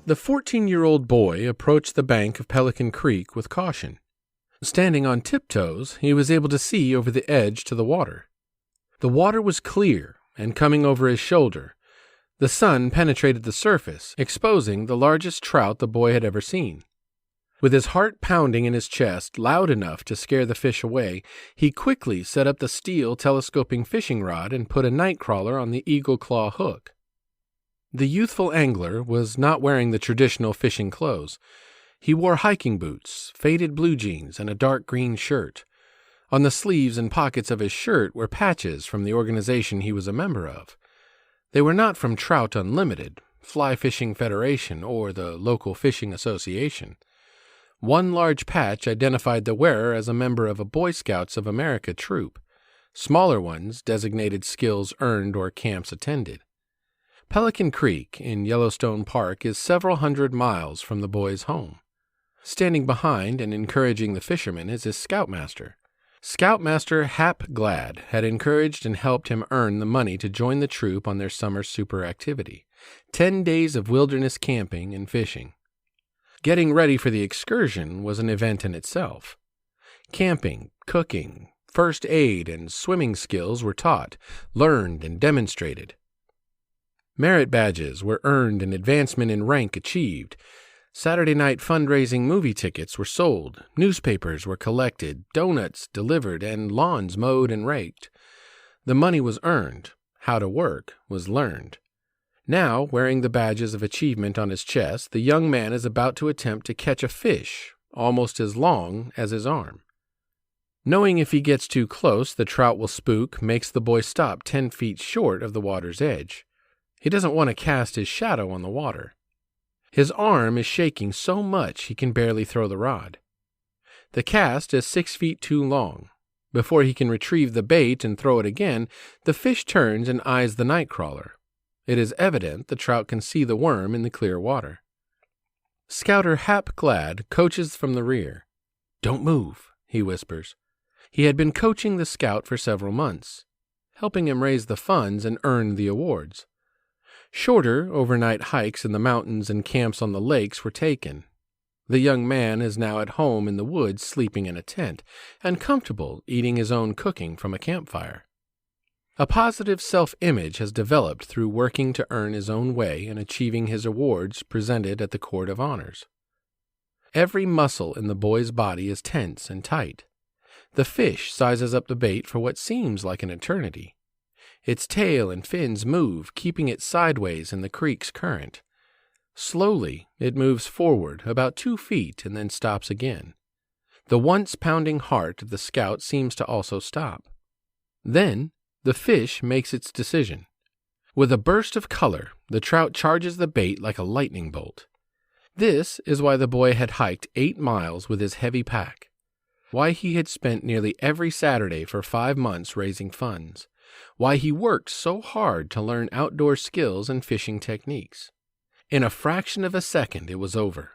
The 14-year-old boy approached the bank of Pelican Creek with caution. Standing on tiptoes, he was able to see over the edge to the water. The water was clear and coming over his shoulder. The sun penetrated the surface, exposing the largest trout the boy had ever seen. With his heart pounding in his chest loud enough to scare the fish away, he quickly set up the steel telescoping fishing rod and put a night crawler on the eagle claw hook. The youthful angler was not wearing the traditional fishing clothes. He wore hiking boots, faded blue jeans, and a dark green shirt. On the sleeves and pockets of his shirt were patches from the organization he was a member of. They were not from Trout Unlimited, Fly Fishing Federation, or the local fishing association. One large patch identified the wearer as a member of a Boy Scouts of America troop. Smaller ones designated skills earned or camps attended. Pelican Creek in Yellowstone Park is several hundred miles from the boy's home. Standing behind and encouraging the fisherman is his scoutmaster. Scoutmaster Hap Glad had encouraged and helped him earn the money to join the troop on their summer super activity, 10 days of wilderness camping and fishing. Getting ready for the excursion was an event in itself. Camping, cooking, first aid, and swimming skills were taught, learned, and demonstrated. Merit badges were earned and advancement in rank achieved. Saturday night fundraising movie tickets were sold, newspapers were collected, donuts delivered, and lawns mowed and raked. The money was earned. How to work was learned. Now, wearing the badges of achievement on his chest, the young man is about to attempt to catch a fish almost as long as his arm. Knowing if he gets too close the trout will spook makes the boy stop 10 feet short of the water's edge. He doesn't want to cast his shadow on the water. His arm is shaking so much he can barely throw the rod. The cast is 6 feet too long. Before he can retrieve the bait and throw it again, the fish turns and eyes the night crawler. It is evident the trout can see the worm in the clear water. Scouter Hap Glad coaches from the rear. "Don't move," he whispers. He had been coaching the scout for several months, helping him raise the funds and earn the awards. Shorter overnight hikes in the mountains and camps on the lakes were taken. The young man is now at home in the woods sleeping in a tent, and comfortable eating his own cooking from a campfire. A positive self-image has developed through working to earn his own way and achieving his awards presented at the Court of Honors. Every muscle in the boy's body is tense and tight. The fish sizes up the bait for what seems like an eternity. Its tail and fins move, keeping it sideways in the creek's current. Slowly, it moves forward about 2 feet and then stops again. The once pounding heart of the scout seems to also stop. Then, the fish makes its decision. With a burst of color, the trout charges the bait like a lightning bolt. This is why the boy had hiked 8 miles with his heavy pack. Why he had spent nearly every Saturday for 5 months raising funds. Why he worked so hard to learn outdoor skills and fishing techniques. In a fraction of a second it was over.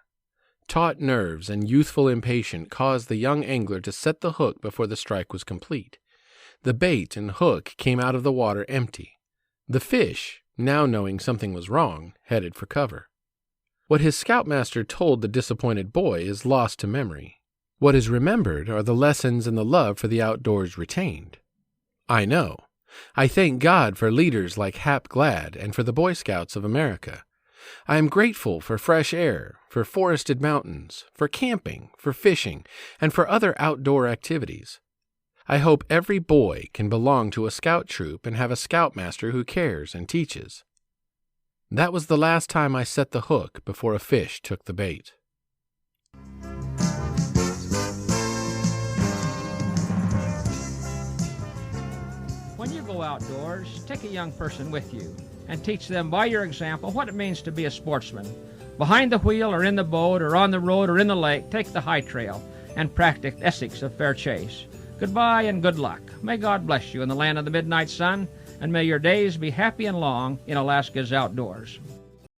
Taut nerves and youthful impatience caused the young angler to set the hook before the strike was complete. The bait and hook came out of the water empty. The fish, now knowing something was wrong, headed for cover. What his scoutmaster told the disappointed boy is lost to memory. What is remembered are the lessons and the love for the outdoors retained. I know. I thank God for leaders like Hap Glad and for the Boy Scouts of America. I am grateful for fresh air, for forested mountains, for camping, for fishing, and for other outdoor activities. I hope every boy can belong to a scout troop and have a scoutmaster who cares and teaches. That was the last time I set the hook before a fish took the bait. When you go outdoors, take a young person with you and teach them by your example what it means to be a sportsman. Behind the wheel or in the boat or on the road or in the lake, take the high trail and practice ethics of fair chase. Goodbye and good luck. May God bless you in the land of the midnight sun, and may your days be happy and long in Alaska's outdoors.